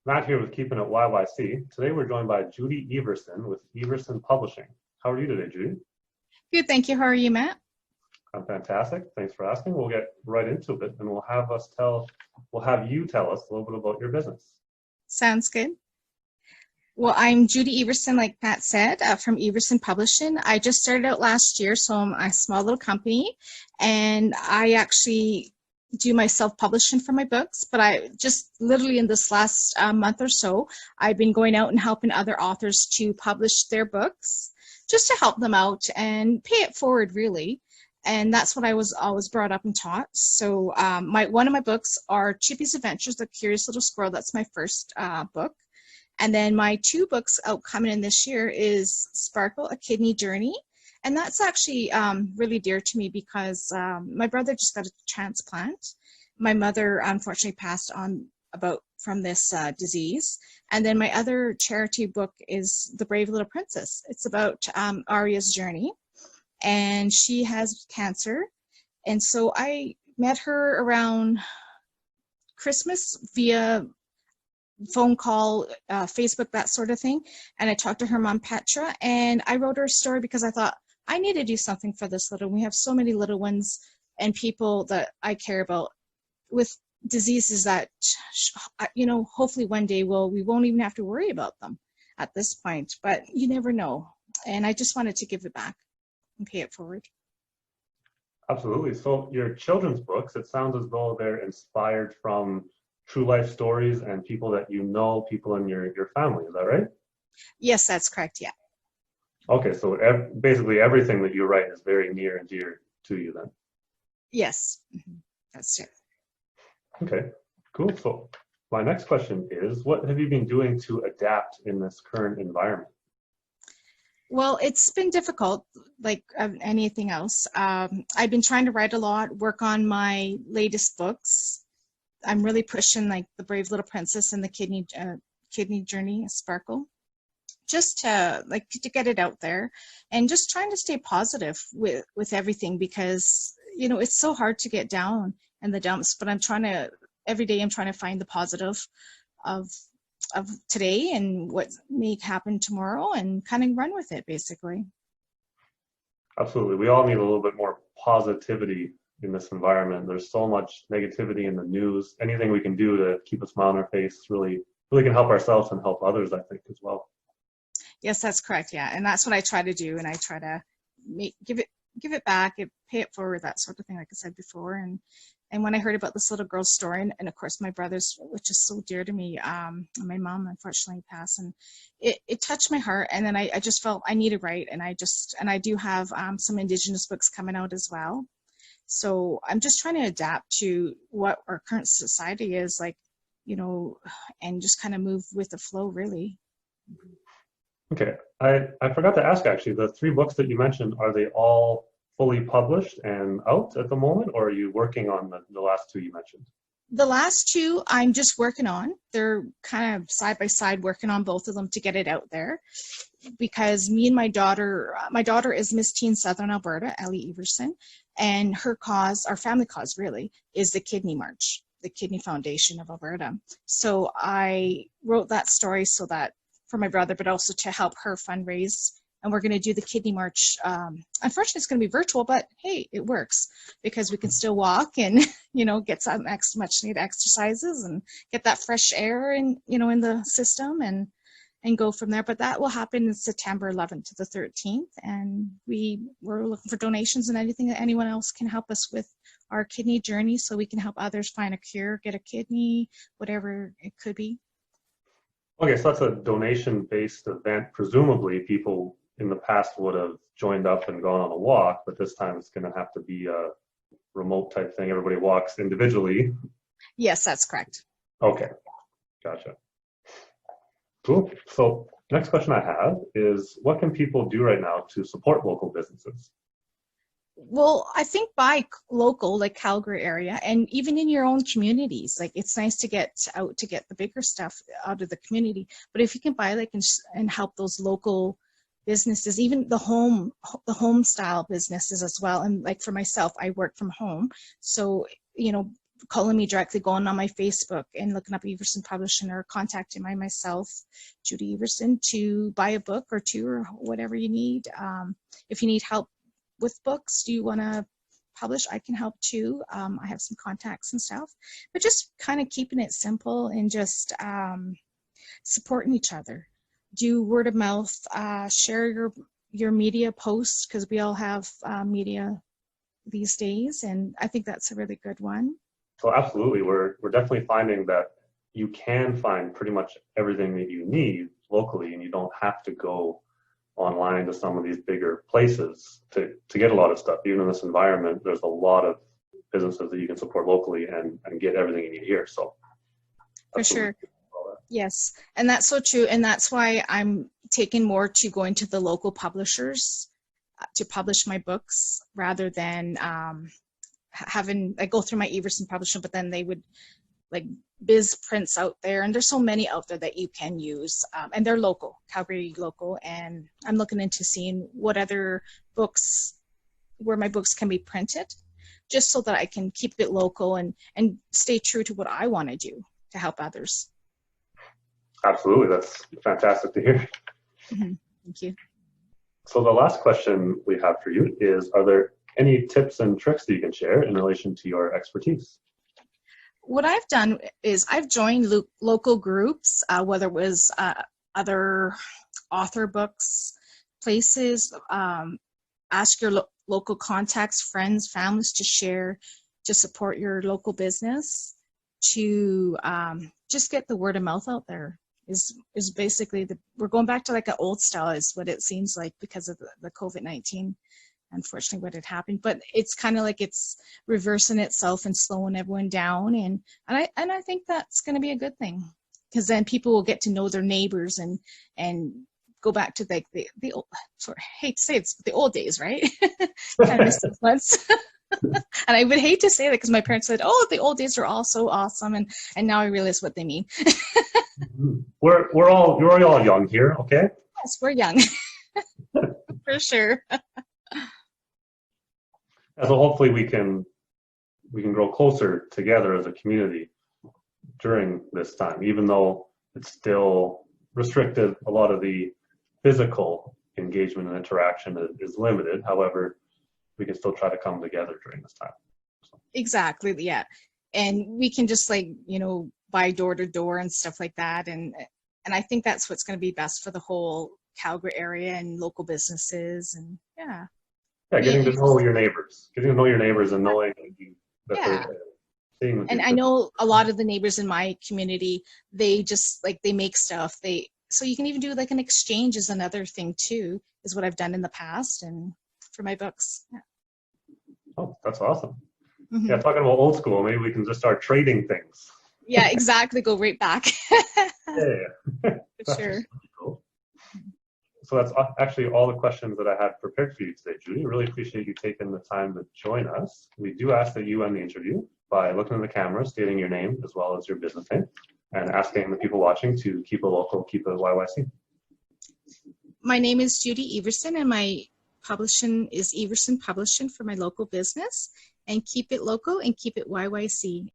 Matt here with Keeping It YYC. Today we're joined by Judy Everson with Everson Publishing. How are you today, Judy? Good, thank you. How are you, Matt? I'm fantastic. Thanks for asking. We'll get right into it, and we'll have you tell us a little bit about your business. Sounds good. Well, I'm Judy Everson, like Matt said, from Everson Publishing. I just started out last year, so I'm a small little company, and I actually do my self-publishing for my books, but I just literally in this last month or so, I've been going out and helping other authors to publish their books, just to help them out and pay it forward, really. And that's what I was always brought up and taught. So one of my books are Chippy's Adventures, The Curious Little Squirrel. That's my first book. And then my two books out coming in this year is Sparkle, A Kidney Journey. And that's actually really dear to me because my brother just got a transplant. My mother unfortunately passed on from this disease. And then my other charity book is The Brave Little Princess. It's about Arya's journey. And she has cancer. And so I met her around Christmas via phone call, Facebook, that sort of thing. And I talked to her mom, Petra, and I wrote her a story because I thought, I need to do something for this little. We have so many little ones and people that I care about with diseases that, hopefully one day we won't even have to worry about them at this point, but you never know. And I just wanted to give it back and pay it forward. Absolutely. So your children's books, it sounds as though they're inspired from true life stories and people that you know, people in your family. Is that right? Yes, that's correct. Yeah. Okay, so basically everything that you write is very near and dear to you then. Yes, that's it. Okay, cool. So my next question is, what have you been doing to adapt in this current environment? Well, it's been difficult, like anything else. I've been trying to write a lot, work on my latest books. I'm really pushing like The Brave Little Princess and The Kidney Journey, Sparkle, just to get it out there, and just trying to stay positive with everything because it's so hard to get down in the dumps. But every day I'm trying to find the positive of today and what may happen tomorrow and kind of run with it, basically. Absolutely. We all need a little bit more positivity in this environment. There's so much negativity in the news. Anything we can do to keep a smile on our face really can help ourselves and help others, I think, as well. Yes, that's correct. Yeah. And that's what I try to do. And I try to give it back, pay it forward, that sort of thing, like I said before. And when I heard about this little girl's story, and of course my brother's, which is so dear to me, my mom unfortunately passed, and it touched my heart. And then I just felt I need to write, and I do have some Indigenous books coming out as well. So I'm just trying to adapt to what our current society is like, and just kind of move with the flow, really. Okay, I forgot to ask actually, the three books that you mentioned, are they all fully published and out at the moment, or are you working on the last two you mentioned? The last two I'm just working on. They're kind of side by side, working on both of them to get it out there. Because me and my daughter is Miss Teen Southern Alberta, Ellie Everson, and her cause, our family cause really, is the Kidney March, the Kidney Foundation of Alberta. So I wrote that story so that for my brother, but also to help her fundraise. And we're going to do the Kidney March. Unfortunately, it's going to be virtual, but hey, it works because we can still walk and, get some much needed exercises and get that fresh air in the system and go from there. But that will happen in September 11th to the 13th. And we're looking for donations and anything that anyone else can help us with our kidney journey so we can help others find a cure, get a kidney, whatever it could be. Okay, so that's a donation-based event. Presumably, people in the past would have joined up and gone on a walk, but this time it's going to have to be a remote type thing. Everybody walks individually. Yes, that's correct. Okay, gotcha. Cool. So next question I have is, what can people do right now to support local businesses? Well, I think buy local, like Calgary area, and even in your own communities. Like, it's nice to get out to get the bigger stuff out of the community. But if you can buy and help those local businesses, even the home style businesses as well. And like for myself, I work from home, so calling me directly, going on my Facebook and looking up Everson Publishing, or contacting myself, Judy Everson, to buy a book or two or whatever you need. If you need help with books, do you want to publish, I can help too. I have some contacts and stuff, but just kind of keeping it simple and just supporting each other. Do word of mouth, share your media posts, because we all have media these days, and I think that's a really good one. So absolutely, we're definitely finding that you can find pretty much everything that you need locally, and you don't have to go online to some of these bigger places to get a lot of stuff. Even in this environment, there's a lot of businesses that you can support locally and get everything you need here. So for sure. Yes, and that's so true, and that's why I'm taking more to going to the local publishers to publish my books, rather than having, I go through my Everson Publishing, but then they would like biz prints out there, and there's so many out there that you can use, and they're local, Calgary local, and I'm looking into seeing what other books, where my books can be printed, just so that I can keep it local and stay true to what I want to do to help others. Absolutely, that's fantastic to hear. Mm-hmm. Thank you. So the last question we have for you is, are there any tips and tricks that you can share in relation to your expertise? What I've done is I've joined local groups, whether it was other author books, places, ask your local contacts, friends, families to share, to support your local business, to just get the word of mouth out there. Is basically we're going back to like an old style, is what it seems like, because of the COVID-19, unfortunately, what had happened. But it's kind of like it's reversing itself and slowing everyone down, and I think that's going to be a good thing, because then people will get to know their neighbors and go back to like the old, sort of hate to say it's the old days, right? Kind of miss those months. And I would hate to say that, because my parents said, "Oh, the old days are all so awesome," and now I realize what they mean. You're all young here, okay? Yes, we're young. For sure. So hopefully we can grow closer together as a community during this time, even though it's still restricted. A lot of the physical engagement and interaction is limited. However, we can still try to come together during this time. So. Exactly, yeah. And we can just buy door to door and stuff like that. And I think that's what's going to be best for the whole Calgary area and local businesses. And yeah. Yeah, getting to know your neighbors, and knowing that they're seeing with you. And I know a lot of the neighbors in my community, they just they make stuff. So you can even do like an exchange is another thing too, is what I've done in the past and for my books. Yeah. Oh, that's awesome. Mm-hmm. Yeah, talking about old school, maybe we can just start trading things. Yeah, exactly. Go right back. Yeah. For sure. Really cool. So that's actually all the questions that I had prepared for you today, Judy. Really appreciate you taking the time to join us. We do ask that you end the interview by looking in the camera, stating your name as well as your business name, and asking the people watching to keep it local, keep it YYC. My name is Judy Everson, and my publishing is Everson Publishing for my local business. And keep it local and keep it YYC.